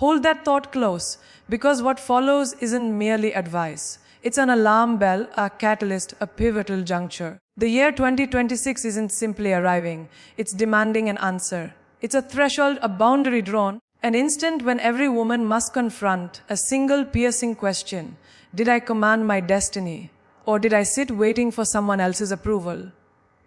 Hold that thought close, because what follows isn't merely advice. It's an alarm bell, a catalyst, a pivotal juncture. The year 2026 isn't simply arriving, it's demanding an answer. It's a threshold, a boundary drawn, an instant when every woman must confront a single piercing question. Did I command my destiny? Or did I sit waiting for someone else's approval?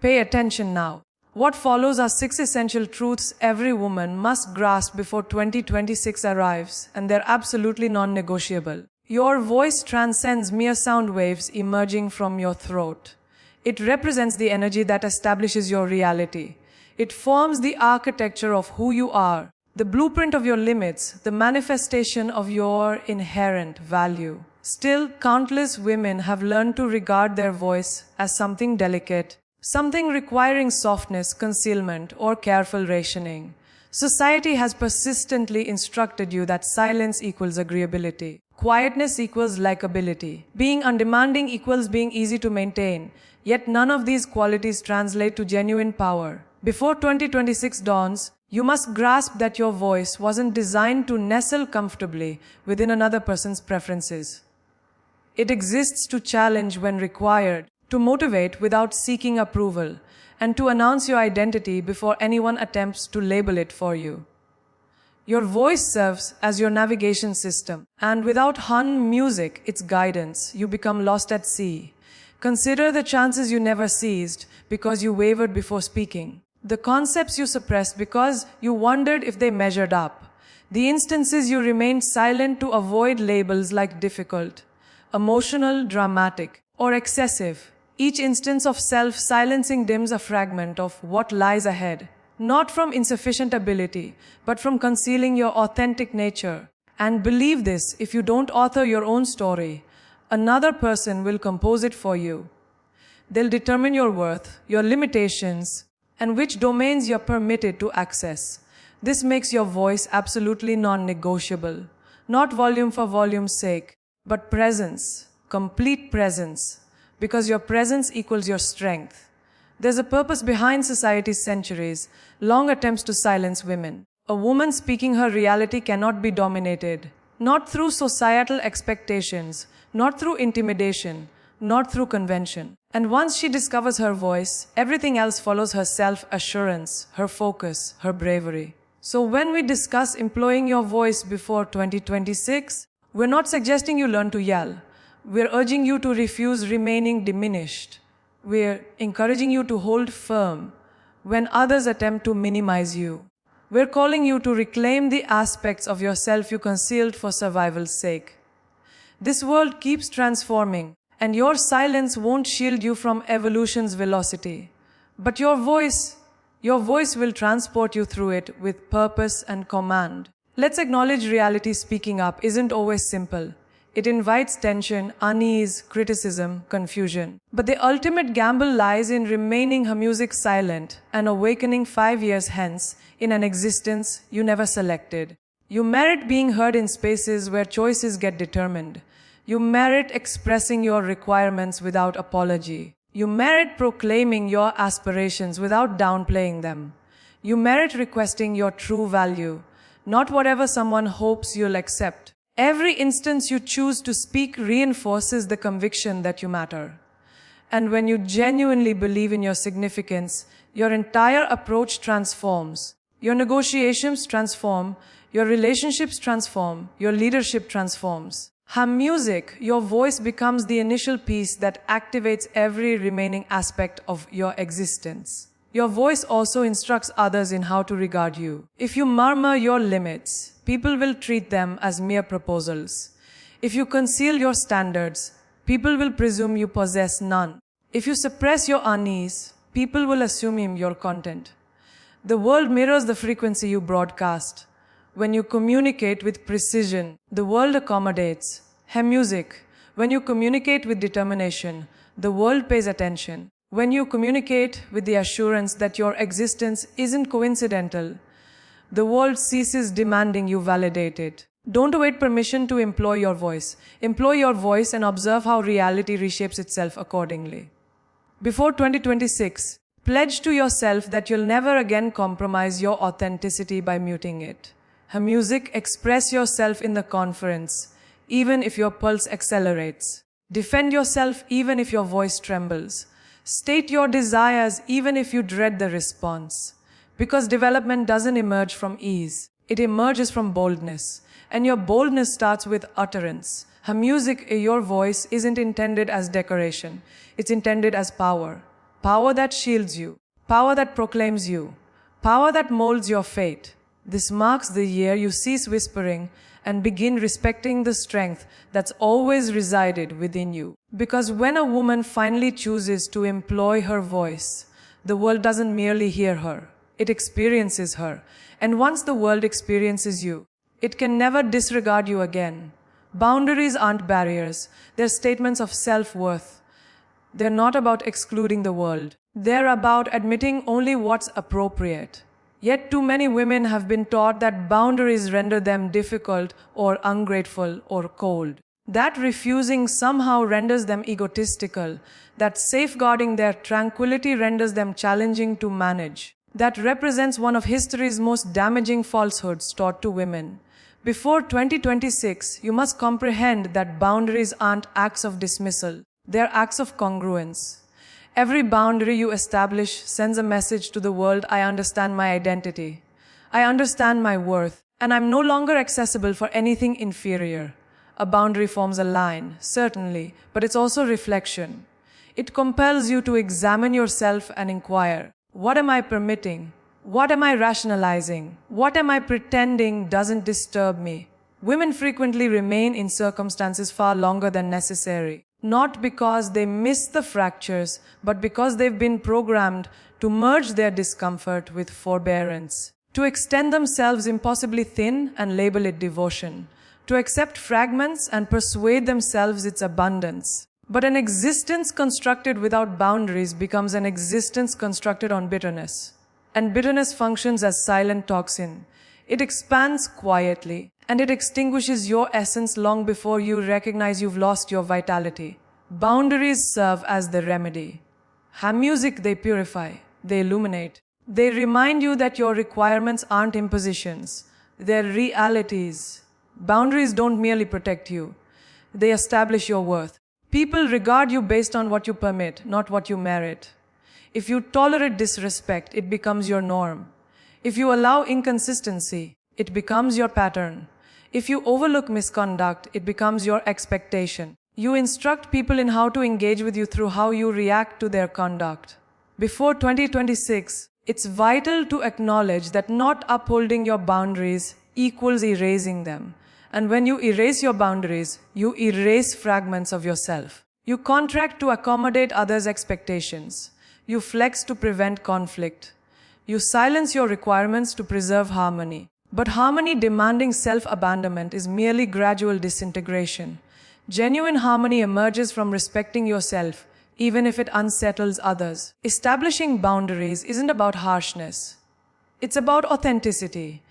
Pay attention now. What follows are 6 essential truths every woman must grasp before 2026 arrives, and they're absolutely non-negotiable. Your voice transcends mere sound waves emerging from your throat. It represents the energy that establishes your reality. It forms the architecture of who you are, the blueprint of your limits, the manifestation of your inherent value. Still, countless women have learned to regard their voice as something delicate, something requiring softness, concealment, or careful rationing. Society has persistently instructed you that silence equals agreeability. Quietness equals likability. Being undemanding equals being easy to maintain. Yet none of these qualities translate to genuine power. Before 2026 dawns, you must grasp that your voice wasn't designed to nestle comfortably within another person's preferences. It exists to challenge when required, to motivate without seeking approval, and to announce your identity before anyone attempts to label it for you. Your voice serves as your navigation system, and without hum music, its guidance, you become lost at sea. Consider the chances you never seized because you wavered before speaking, the concepts you suppressed because you wondered if they measured up, the instances you remained silent to avoid labels like difficult, emotional, dramatic, or excessive. Each instance of self-silencing dims a fragment of what lies ahead, not from insufficient ability, but from concealing your authentic nature. And believe this, if you don't author your own story, another person will compose it for you. They'll determine your worth, your limitations, and which domains you're permitted to access. This makes your voice absolutely non-negotiable. Not volume for volume's sake, but presence, complete presence. Because your presence equals your strength. There's a purpose behind society's centuries, long attempts to silence women. A woman speaking her reality cannot be dominated, not through societal expectations, not through intimidation, not through convention. And once she discovers her voice, everything else follows: her self-assurance, her focus, her bravery. So when we discuss employing your voice before 2026, we're not suggesting you learn to yell. We're urging you to refuse remaining diminished. We're encouraging you to hold firm when others attempt to minimize you. We're calling you to reclaim the aspects of yourself you concealed for survival's sake. This world keeps transforming, and your silence won't shield you from evolution's velocity. But your voice will transport you through it with purpose and command. Let's acknowledge reality. Speaking up isn't always simple. It invites tension, unease, criticism, confusion. But the ultimate gamble lies in remaining her music silent and awakening 5 years hence in an existence you never selected. You merit being heard in spaces where choices get determined. You merit expressing your requirements without apology. You merit proclaiming your aspirations without downplaying them. You merit requesting your true value, not whatever someone hopes you'll accept. Every instance you choose to speak reinforces the conviction that you matter. And when you genuinely believe in your significance, your entire approach transforms. Your negotiations transform, your relationships transform, your leadership transforms. Her music, your voice, becomes the initial piece that activates every remaining aspect of your existence. Your voice also instructs others in how to regard you. If you murmur your limits, people will treat them as mere proposals. If you conceal your standards, people will presume you possess none. If you suppress your unease, people will assume your content. The world mirrors the frequency you broadcast. When you communicate with precision, the world accommodates. Her music. When you communicate with determination, the world pays attention. When you communicate with the assurance that your existence isn't coincidental, the world ceases demanding you validate it. Don't await permission to employ your voice. Employ your voice and observe how reality reshapes itself accordingly. Before 2026, pledge to yourself that you'll never again compromise your authenticity by muting it. Her music, express yourself in the conference, even if your pulse accelerates. Defend yourself even if your voice trembles. State your desires even if you dread the response. Because development doesn't emerge from ease. It emerges from boldness. And your boldness starts with utterance. Her music, your voice, isn't intended as decoration. It's intended as power. Power that shields you. Power that proclaims you. Power that molds your fate. This marks the year you cease whispering and begin respecting the strength that's always resided within you. Because when a woman finally chooses to employ her voice, the world doesn't merely hear her, it experiences her. And once the world experiences you, it can never disregard you again. Boundaries aren't barriers, they're statements of self-worth. They're not about excluding the world. They're about admitting only what's appropriate. Yet too many women have been taught that boundaries render them difficult or ungrateful or cold. That refusing somehow renders them egotistical. That safeguarding their tranquility renders them challenging to manage. That represents one of history's most damaging falsehoods taught to women. Before 2026, you must comprehend that boundaries aren't acts of dismissal. They're acts of congruence. Every boundary you establish sends a message to the world: I understand my identity. I understand my worth. And I'm no longer accessible for anything inferior. A boundary forms a line, certainly, but it's also reflection. It compels you to examine yourself and inquire, what am I permitting? What am I rationalizing? What am I pretending doesn't disturb me? Women frequently remain in circumstances far longer than necessary. Not because they miss the fractures, but because they've been programmed to merge their discomfort with forbearance, to extend themselves impossibly thin and label it devotion, to accept fragments and persuade themselves it's abundance. But an existence constructed without boundaries becomes an existence constructed on bitterness. And bitterness functions as silent toxin. It expands quietly, and it extinguishes your essence long before you recognize you've lost your vitality. Boundaries serve as the remedy. Her music, they purify, they illuminate. They remind you that your requirements aren't impositions, they're realities. Boundaries don't merely protect you, they establish your worth. People regard you based on what you permit, not what you merit. If you tolerate disrespect, it becomes your norm. If you allow inconsistency, it becomes your pattern. If you overlook misconduct, it becomes your expectation. You instruct people in how to engage with you through how you react to their conduct. Before 2026, it's vital to acknowledge that not upholding your boundaries equals erasing them. And when you erase your boundaries, you erase fragments of yourself. You contract to accommodate others' expectations. You flex to prevent conflict. You silence your requirements to preserve harmony. But harmony demanding self-abandonment is merely gradual disintegration. Genuine harmony emerges from respecting yourself, even if it unsettles others. Establishing boundaries isn't about harshness. It's about authenticity.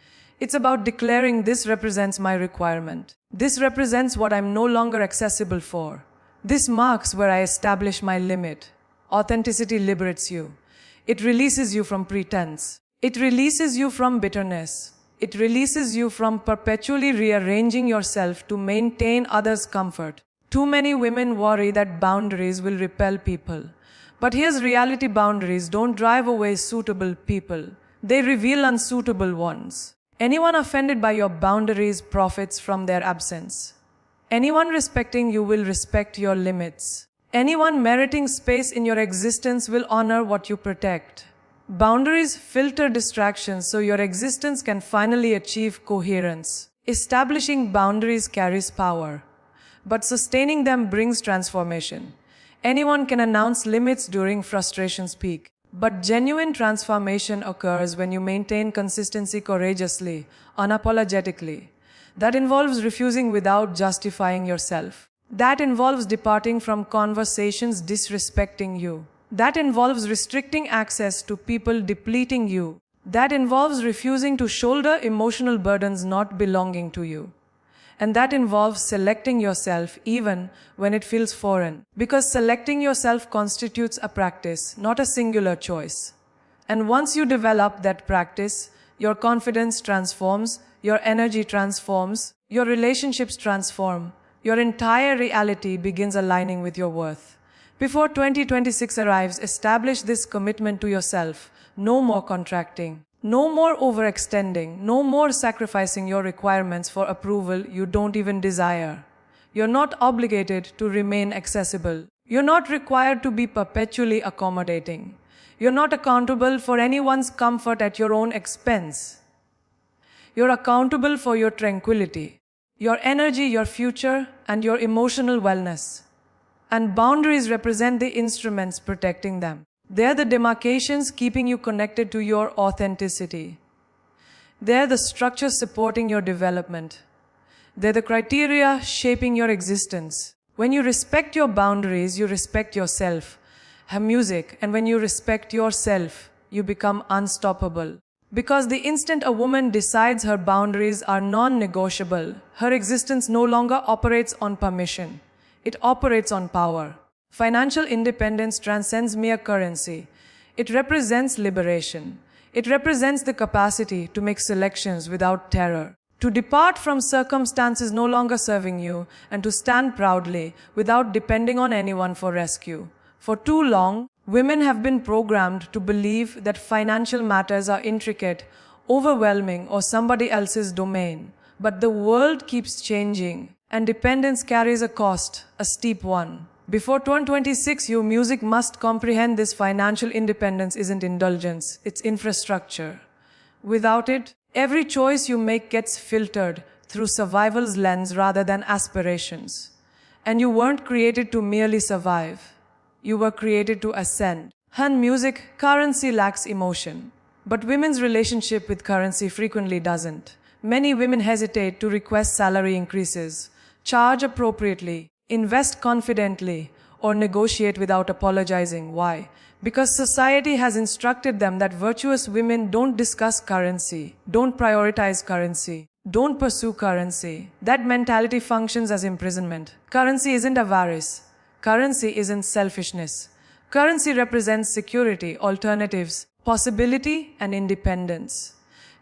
It's about declaring, this represents my requirement. This represents what I'm no longer accessible for. This marks where I establish my limit. Authenticity liberates you. It releases you from pretense. It releases you from bitterness. It releases you from perpetually rearranging yourself to maintain others' comfort. Too many women worry that boundaries will repel people. But here's reality: boundaries don't drive away suitable people. They reveal unsuitable ones. Anyone offended by your boundaries profits from their absence. Anyone respecting you will respect your limits. Anyone meriting space in your existence will honor what you protect. Boundaries filter distractions so your existence can finally achieve coherence. Establishing boundaries carries power, but sustaining them brings transformation. Anyone can announce limits during frustration's peak, but genuine transformation occurs when you maintain consistency courageously, unapologetically. That involves refusing without justifying yourself. That involves departing from conversations disrespecting you. That involves restricting access to people depleting you. That involves refusing to shoulder emotional burdens not belonging to you. And that involves selecting yourself even when it feels foreign. Because selecting yourself constitutes a practice, not a singular choice. And once you develop that practice, your confidence transforms, your energy transforms, your relationships transform, your entire reality begins aligning with your worth. Before 2026 arrives, establish this commitment to yourself. No more contracting. No more overextending. No more sacrificing your requirements for approval you don't even desire. You're not obligated to remain accessible. You're not required to be perpetually accommodating. You're not accountable for anyone's comfort at your own expense. You're accountable for your tranquility, your energy, your future, and your emotional wellness. And boundaries represent the instruments protecting them. They're the demarcations keeping you connected to your authenticity. They're the structures supporting your development. They're the criteria shaping your existence. When you respect your boundaries, you respect yourself. Her music, and when you respect yourself, you become unstoppable. Because the instant a woman decides her boundaries are non-negotiable, her existence no longer operates on permission. It operates on power. Financial independence transcends mere currency. It represents liberation. It represents the capacity to make selections without terror, to depart from circumstances no longer serving you, and to stand proudly without depending on anyone for rescue. For too long, women have been programmed to believe that financial matters are intricate, overwhelming, or somebody else's domain. But the world keeps changing, and dependence carries a cost, a steep one. Before 2026, your music must comprehend this: financial independence isn't indulgence, it's infrastructure. Without it, every choice you make gets filtered through survival's lens rather than aspirations. And you weren't created to merely survive. You were created to ascend. In music, currency lacks emotion. But women's relationship with currency frequently doesn't. Many women hesitate to request salary increases, charge appropriately, invest confidently, or negotiate without apologizing. Why? Because society has instructed them that virtuous women don't discuss currency, don't prioritize currency, don't pursue currency. That mentality functions as imprisonment. Currency isn't avarice. Currency isn't selfishness. Currency represents security, alternatives, possibility, and independence.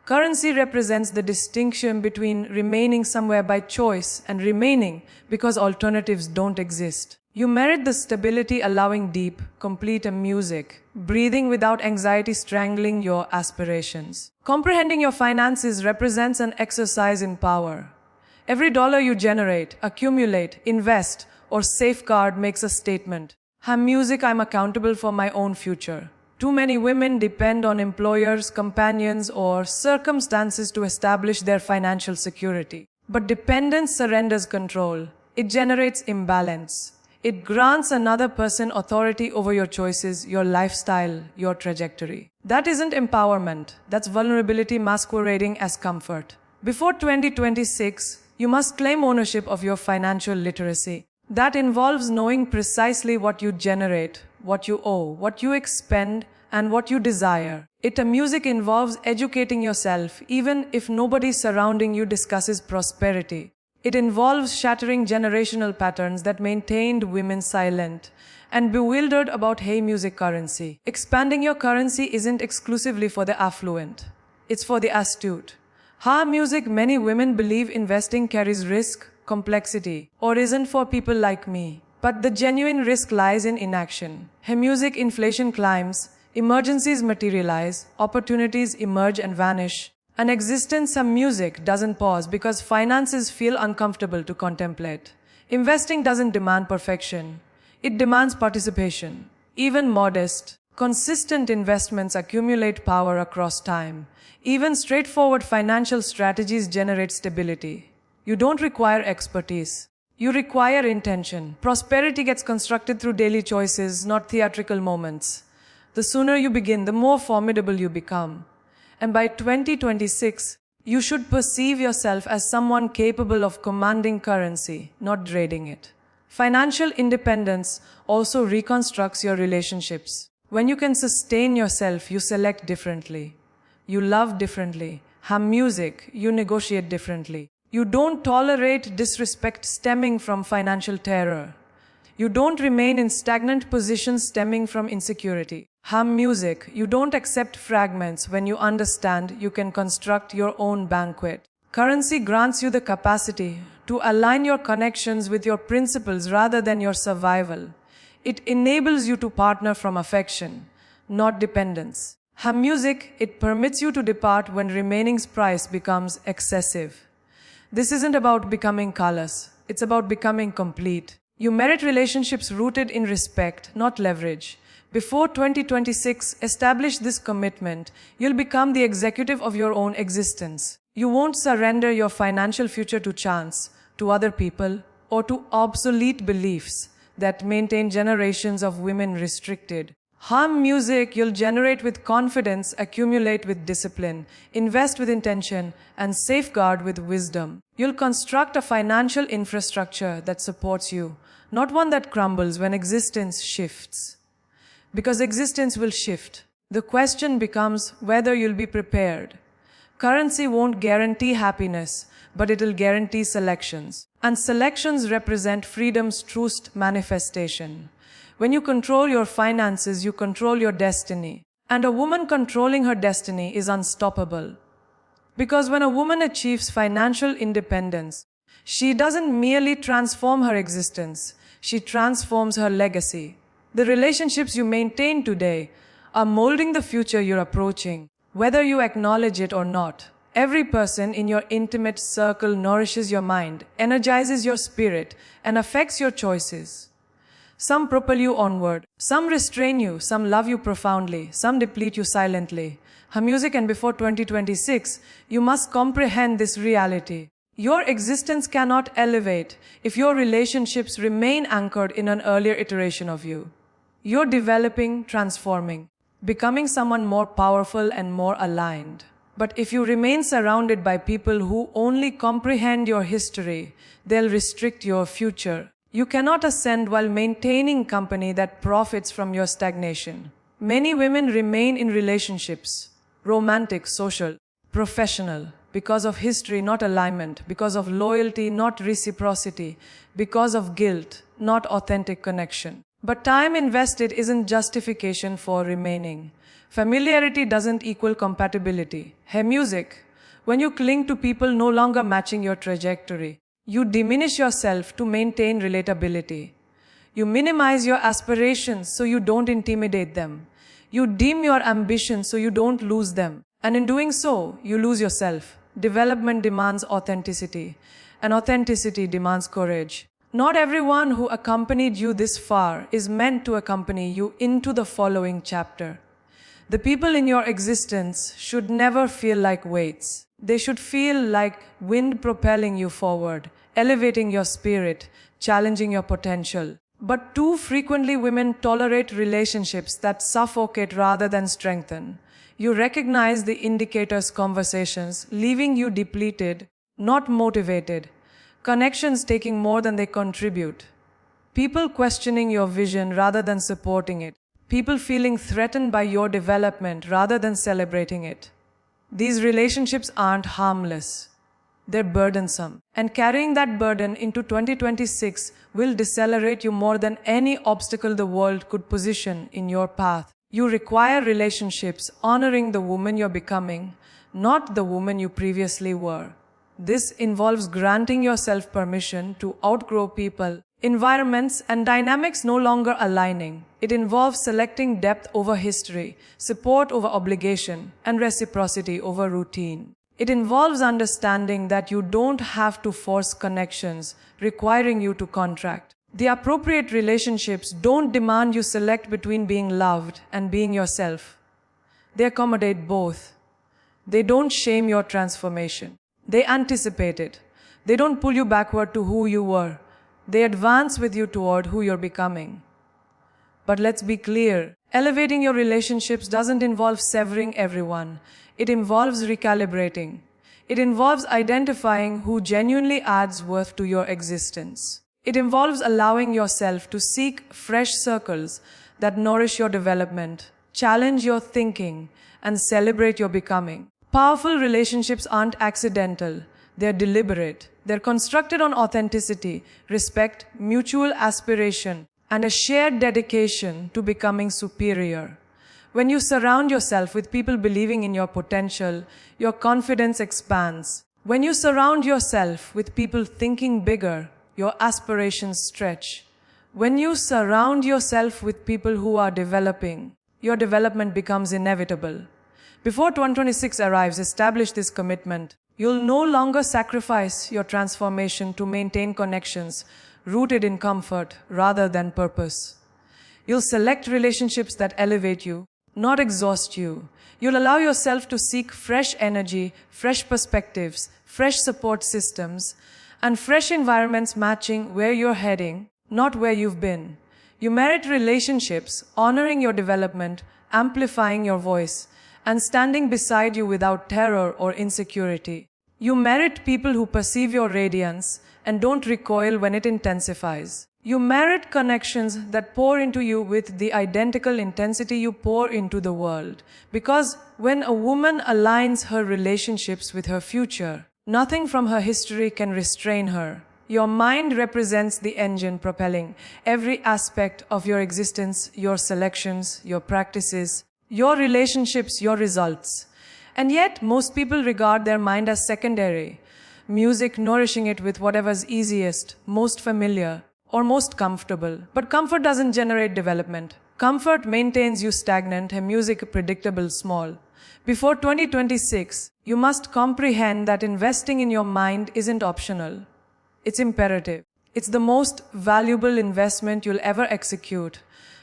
Currency represents the distinction between remaining somewhere by choice and remaining because alternatives don't exist. You merit the stability allowing deep, complete music, breathing without anxiety strangling your aspirations. Comprehending your finances represents an exercise in power. Every dollar you generate, accumulate, invest, or safeguard makes a statement. Music, I'm accountable for my own future. Too many women depend on employers, companions, or circumstances to establish their financial security. But dependence surrenders control. It generates imbalance. It grants another person authority over your choices, your lifestyle, your trajectory. That isn't empowerment. That's vulnerability masquerading as comfort. Before 2026, you must claim ownership of your financial literacy. That involves knowing precisely what you generate, what you owe, what you expend, and what you desire. Music involves educating yourself, even if nobody surrounding you discusses prosperity. It involves shattering generational patterns that maintained women silent and bewildered about music currency. Expanding your currency isn't exclusively for the affluent. It's for the astute. Music, many women believe investing carries risk, complexity, or isn't for people like me. But the genuine risk lies in inaction. Music, inflation climbs, emergencies materialize, opportunities emerge and vanish. An existence music doesn't pause because finances feel uncomfortable to contemplate. Investing doesn't demand perfection. It demands participation. Even modest, consistent investments accumulate power across time. Even straightforward financial strategies generate stability. You don't require expertise. You require intention. Prosperity gets constructed through daily choices, not theatrical moments. The sooner you begin, the more formidable you become. And by 2026, you should perceive yourself as someone capable of commanding currency, not draining it. Financial independence also reconstructs your relationships. When you can sustain yourself, you select differently. You love differently. Music, you negotiate differently. You don't tolerate disrespect stemming from financial terror. You don't remain in stagnant positions stemming from insecurity. Music, you don't accept fragments when you understand you can construct your own banquet. Currency grants you the capacity to align your connections with your principles rather than your survival. It enables you to partner from affection, not dependence. Her music, it permits you to depart when remaining's price becomes excessive. This isn't about becoming callous, it's about becoming complete. You merit relationships rooted in respect, not leverage. Before 2026, establish this commitment. You'll become the executive of your own existence. You won't surrender your financial future to chance, to other people, or to obsolete beliefs that maintain generations of women restricted. Hum music you'll generate with confidence, accumulate with discipline, invest with intention, and safeguard with wisdom. You'll construct a financial infrastructure that supports you, not one that crumbles when existence shifts. Because existence will shift. The question becomes whether you'll be prepared. Currency won't guarantee happiness, but it'll guarantee selections. And selections represent freedom's truest manifestation. When you control your finances, you control your destiny. And a woman controlling her destiny is unstoppable. Because when a woman achieves financial independence, she doesn't merely transform her existence, she transforms her legacy. The relationships you maintain today are molding the future you're approaching, whether you acknowledge it or not. Every person in your intimate circle nourishes your mind, energizes your spirit, and affects your choices. Some propel you onward, some restrain you, some love you profoundly, some deplete you silently. Her music, and before 2026, you must comprehend this reality. Your existence cannot elevate if your relationships remain anchored in an earlier iteration of you. You're developing, transforming, becoming someone more powerful and more aligned. But if you remain surrounded by people who only comprehend your history, they'll restrict your future. You cannot ascend while maintaining company that profits from your stagnation. Many women remain in relationships, romantic, social, professional, because of history, not alignment, because of loyalty, not reciprocity, because of guilt, not authentic connection. But time invested isn't justification for remaining. Familiarity doesn't equal compatibility. Her music, when you cling to people no longer matching your trajectory, you diminish yourself to maintain relatability. You minimize your aspirations so you don't intimidate them. You dim your ambitions so you don't lose them. And in doing so, you lose yourself. Development demands authenticity, and authenticity demands courage. Not everyone who accompanied you this far is meant to accompany you into the following chapter. The people in your existence should never feel like weights. They should feel like wind propelling you forward, elevating your spirit, challenging your potential. But too frequently women tolerate relationships that suffocate rather than strengthen. You recognize the indicators' conversations, leaving you depleted, not motivated. Connections taking more than they contribute. People questioning your vision rather than supporting it. People feeling threatened by your development rather than celebrating it. These relationships aren't harmless. They're burdensome. And carrying that burden into 2026 will decelerate you more than any obstacle the world could position in your path. You require relationships honoring the woman you're becoming, not the woman you previously were. This involves granting yourself permission to outgrow people, environments, and dynamics no longer aligning. It involves selecting depth over history, support over obligation, and reciprocity over routine. It involves understanding that you don't have to force connections, requiring you to contract. The appropriate relationships don't demand you select between being loved and being yourself. They accommodate both. They don't shame your transformation. They anticipate it. They don't pull you backward to who you were. They advance with you toward who you're becoming. But let's be clear, elevating your relationships doesn't involve severing everyone. It involves recalibrating. It involves identifying who genuinely adds worth to your existence. It involves allowing yourself to seek fresh circles that nourish your development, challenge your thinking, and celebrate your becoming. Powerful relationships aren't accidental. They're deliberate. They're constructed on authenticity, respect, mutual aspiration, and a shared dedication to becoming superior. When you surround yourself with people believing in your potential, your confidence expands. When you surround yourself with people thinking bigger, your aspirations stretch. When you surround yourself with people who are developing, your development becomes inevitable. Before 2026 arrives, establish this commitment. You'll no longer sacrifice your transformation to maintain connections rooted in comfort rather than purpose. You'll select relationships that elevate you, not exhaust you. You'll allow yourself to seek fresh energy, fresh perspectives, fresh support systems, and fresh environments matching where you're heading, not where you've been. You merit relationships, honoring your development, amplifying your voice, and standing beside you without terror or insecurity. You merit people who perceive your radiance and don't recoil when it intensifies. You merit connections that pour into you with the identical intensity you pour into the world. Because when a woman aligns her relationships with her future, nothing from her history can restrain her. Your mind represents the engine propelling every aspect of your existence, your selections, your practices, your relationships, your results. And yet, most people regard their mind as secondary, music nourishing it with whatever's easiest, most familiar, or most comfortable. But comfort doesn't generate development. Comfort maintains you stagnant and music predictable small. Before 2026, you must comprehend that investing in your mind isn't optional. It's imperative. It's the most valuable investment you'll ever execute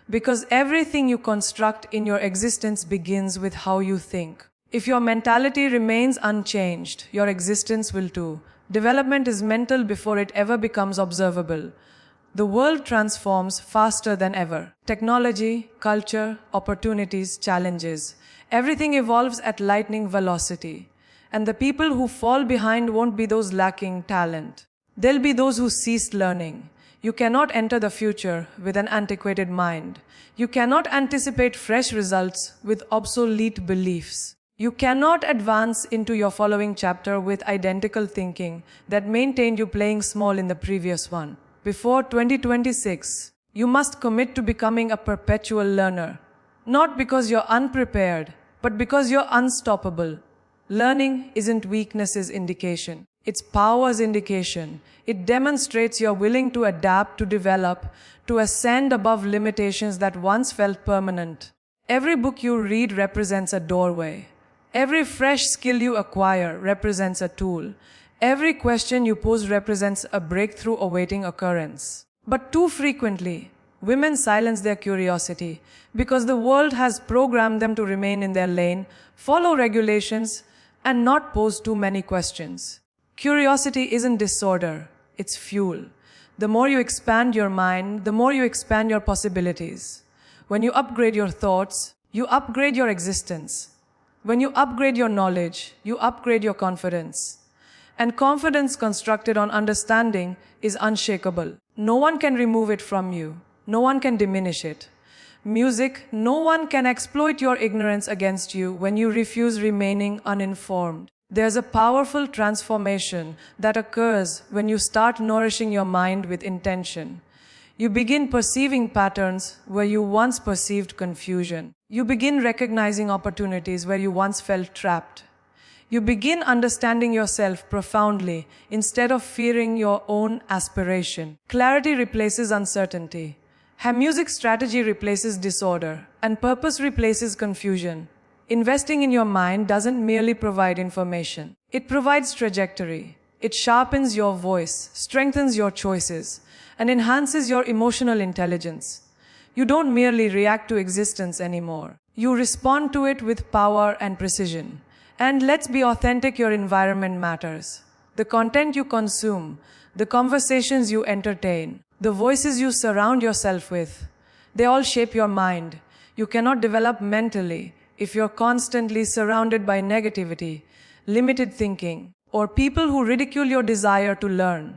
because everything you construct in your existence begins with how you think. If your mentality remains unchanged, your existence will too. Development is mental before it ever becomes observable. The world transforms faster than ever. Technology, culture, opportunities, challenges. Everything evolves at lightning velocity. And the people who fall behind won't be those lacking talent. They'll be those who ceased learning. You cannot enter the future with an antiquated mind. You cannot anticipate fresh results with obsolete beliefs. You cannot advance into your following chapter with identical thinking that maintained you playing small in the previous one. Before 2026, you must commit to becoming a perpetual learner. Not because you're unprepared, but because you're unstoppable. Learning isn't weakness's indication. It's power's indication. It demonstrates you're willing to adapt, to develop, to ascend above limitations that once felt permanent. Every book you read represents a doorway. Every fresh skill you acquire represents a tool. Every question you pose represents a breakthrough awaiting occurrence. But too frequently, women silence their curiosity because the world has programmed them to remain in their lane, follow regulations, and not pose too many questions. Curiosity isn't disorder, it's fuel. The more you expand your mind, the more you expand your possibilities. When you upgrade your thoughts, you upgrade your existence. When you upgrade your knowledge, you upgrade your confidence. And confidence constructed on understanding is unshakable. No one can remove it from you. No one can diminish it. Music, no one can exploit your ignorance against you when you refuse remaining uninformed. There's a powerful transformation that occurs when you start nourishing your mind with intention. You begin perceiving patterns where you once perceived confusion. You begin recognizing opportunities where you once felt trapped. You begin understanding yourself profoundly instead of fearing your own aspiration. Clarity replaces uncertainty. Music strategy replaces disorder, and purpose replaces confusion. Investing in your mind doesn't merely provide information. It provides trajectory. It sharpens your voice, strengthens your choices, and enhances your emotional intelligence. You don't merely react to existence anymore. You respond to it with power and precision. And let's be authentic, your environment matters. The content you consume, the conversations you entertain, the voices you surround yourself with, they all shape your mind. You cannot develop mentally if you're constantly surrounded by negativity, limited thinking, or people who ridicule your desire to learn.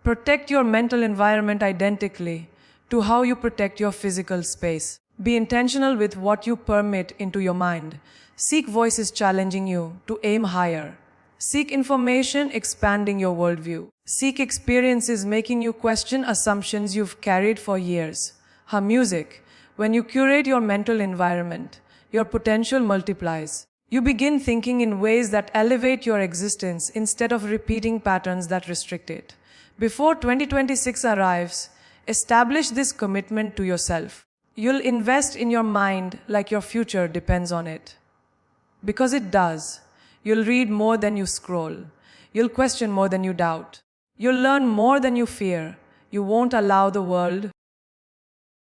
Protect your mental environment identically to how you protect your physical space. Be intentional with what you permit into your mind. Seek voices challenging you to aim higher. Seek information expanding your worldview. Seek experiences making you question assumptions you've carried for years. Music, when you curate your mental environment, your potential multiplies. You begin thinking in ways that elevate your existence instead of repeating patterns that restrict it. Before 2026 arrives, establish this commitment to yourself. You'll invest in your mind like your future depends on it. Because it does. You'll read more than you scroll. You'll question more than you doubt. You'll learn more than you fear. You won't allow the world